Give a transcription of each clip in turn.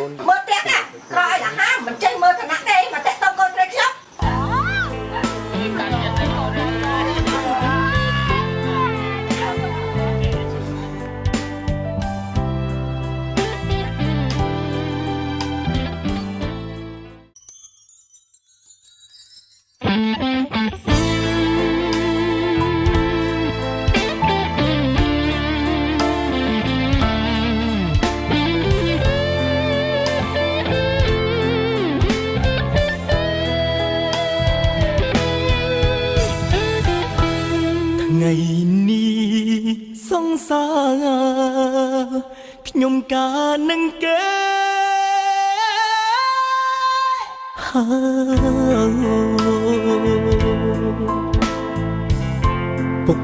mơ tiếc à rồi là ha mình chơi mơ thằng nặng đây mà tại tông con đây chứ ngày ní song xa nhung ca nâng kế bục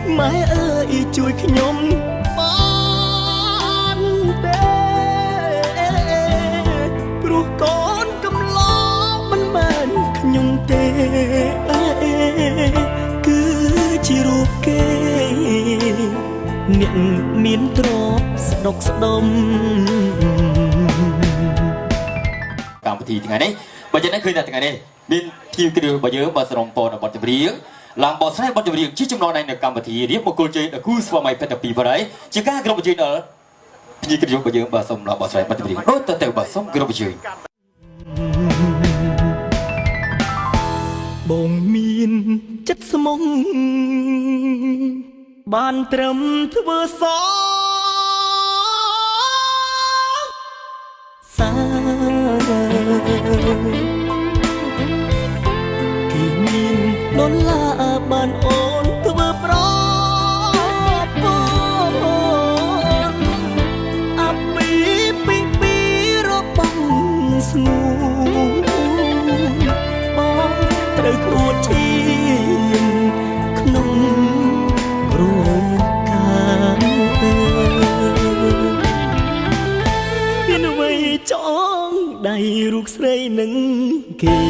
mái ơi chui nhung ban đê ruột con cầm lo mình màn nhung tê chỉ ruột kê miệng miến trọt độc đom cảm thì ngày đấy bây giờ nó khơi là ngày đây bên team cái điều bây giờ bà sẽ làm bò là bò chụp riêng làm bò sai bò chụp riêng chỉ trong đó này là cảm thì riêng một câu chơi là cú swa mày phải tập pi vào đấy chỉ các cái bò chơi nữa thì cái điều bây giờ bà xong là bò sai bò chụp riêng đôi tờ tờ bà xong cái bò chơi bông miên chất mông bàn trầm thưa gió xa kỷ niệm đón là bàn ôn thưa pro áp bí bí bí rô bông snu bông trời của chim không rồi cả biên vây chóng đầy ruột say nâng kề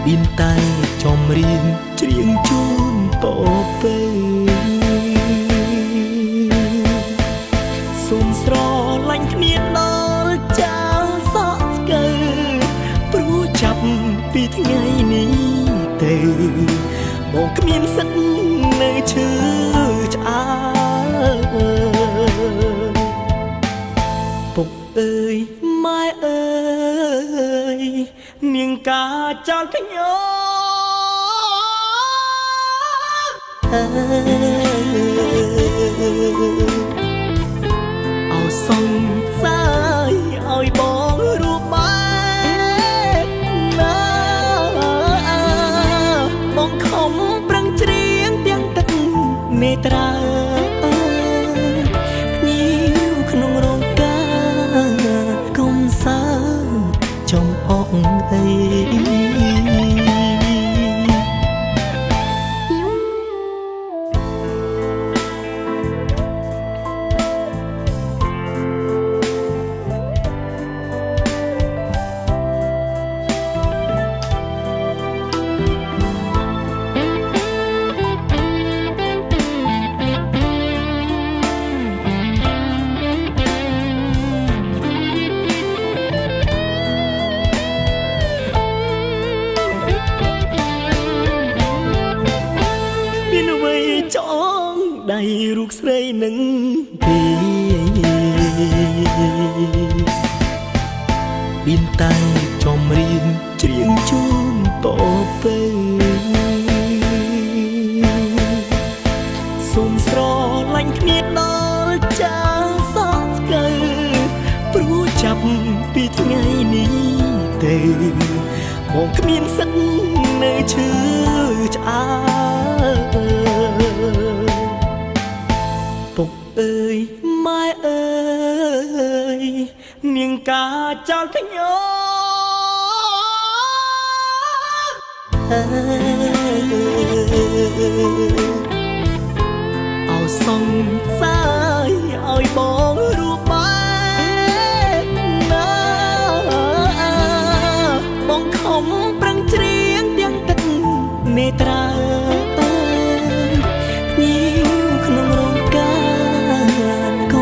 biên tay chòm riêng chuyện chôn bỏ bê xôn xro lạnh khniết đó cha gió cơ pru chậpពីថ្ងៃនេះទៅបងគ្មានសិទ្ធនៅឈឺឆ្អើពុកអើយម៉ែអើយនាងកាចោលខ្ញុំអោសង្សារឲ្យបងរូបបានបងខំប្រឹងច្រៀងទាំងទឹកមេត្រាញៀវក្នុងរោងការកុំសើចំអកអីដៃរូបស្រីនឹងពីបៀនតែចំរៀងច្រៀងជូនតទៅសូមស្រឡាញ់គ្នាដល់ចាសងស្កើព្រោះចាប់ពីថ្ងៃនេះទៅបងគ្មានសិទ្ធនៅឈឺឆ្អើពុកអើយម៉ែអើយនាងកាចោលខ្ញុំអោសង្សារឲ្យបងរួបបានណាបងខំប្រឹងច្រៀងទាំងទឹកមេត្រាញៀវក្នុងរោងការក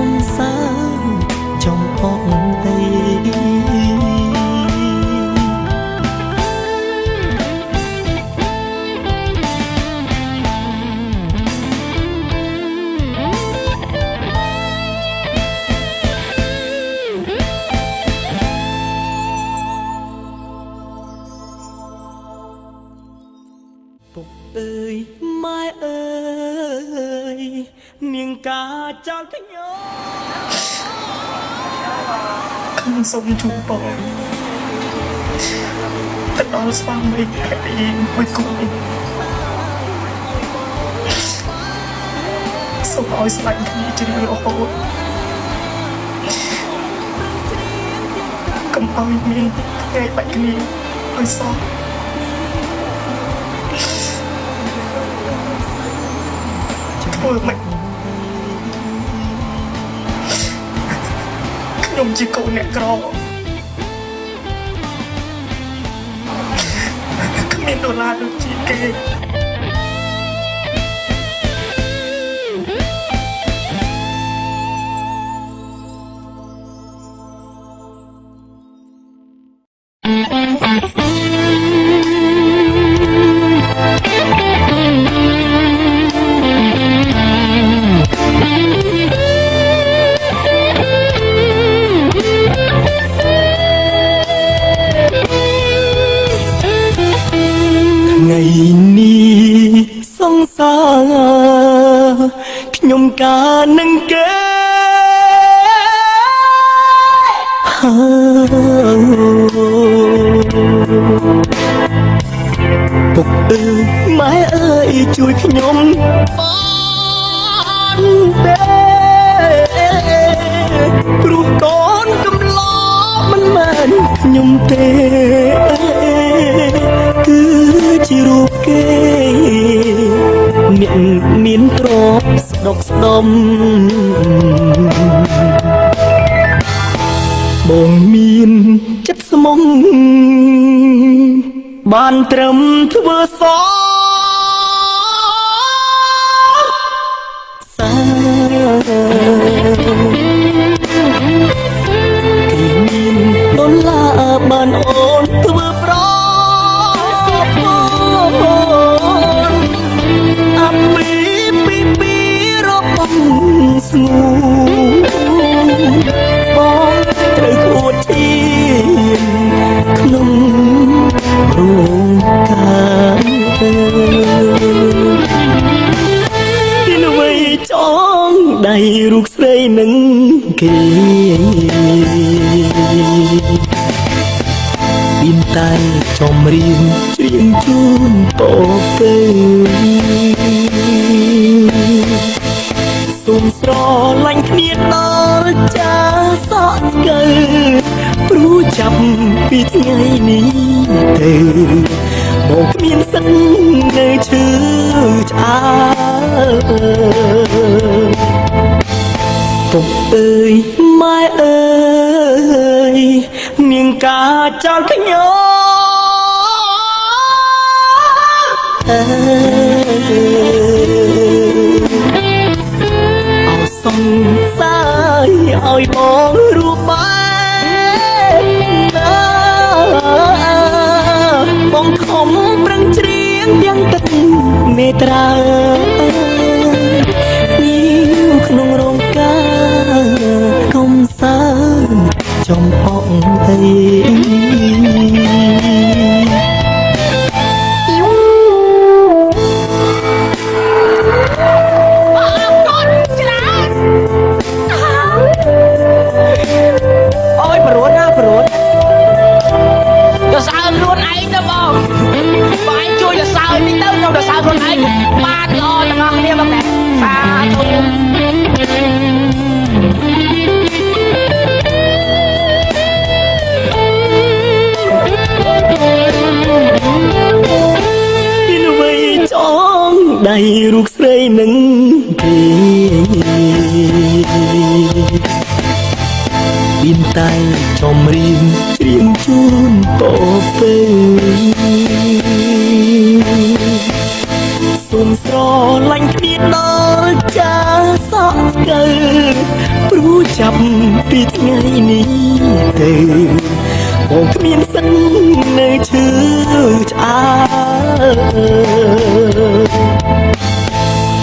ការចោលខ្ញុំ ខ្ញុំសូមជូនពរទៅដល់ស្វាមីភរិយាមួយគូនេះសូមឲ្យស្លាញ់គ្នាជារៀងរហូតកុំឲ្យមានថ្ងៃបាច់គ្នាឲ្យសោះធ្វើមិនខ្ញុំជាកូនអ្នកក្រគ្មានដុល្លារដូចជាគេថ្ងៃនេះសង្សារខ្ញុំការនឹងគេពុកអើយម៉ែអើយជួយខ្ញុំបានទេព្រោះកូនកំឡោមិនមែនខ្ញុំទេគឺជារូបគេអ្នកមានទ្រព្យស្ដុកស្ដំបងមានចិត្តស្មងបានត្រឹមធ្វើសងសាគេមានដុល្លារបានអូនធ្វើប្រស្ងួនបងត្រូវខួតឈាមក្នុងរោងការពីល្វីចងដៃរូបស្រីនឹងគេពីនតែចំរៀងច្រៀងជូនពពើសូមស្រឡាញ់គ្នាដល់ចាសក់ស្កើព្រោះចាប់ពីថ្ងៃនេះទៅបងគ្មានសិននៅឈឺឆ្អើពុកអើយម៉ែអើយនាងការចោលខ្ញុំសង្សារឲ្យបងរូបបែបបងខំប្រឹងច្រៀងទាំងទឹកមេត្រាក្នុងរោងការកំសាន្តចំអកអីដៃរូបស្រីនឹងគេមានតែចំរៀងច្រៀងជូនពពើសូមស្រឡាញ់គ្នាដល់ចាសក់ស្កើព្រោះចាប់ពីថ្ងៃនេះទៅបងគ្មានសិននៅឈឺឆ្អើ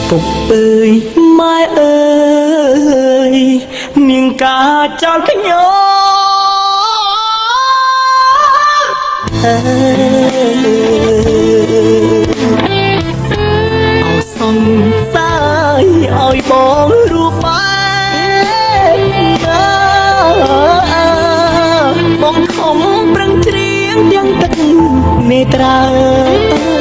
ពុកអើយម៉ែអើយនាងការចោលខ្ញុំអោសង្សារឲ្យបង នេត្រា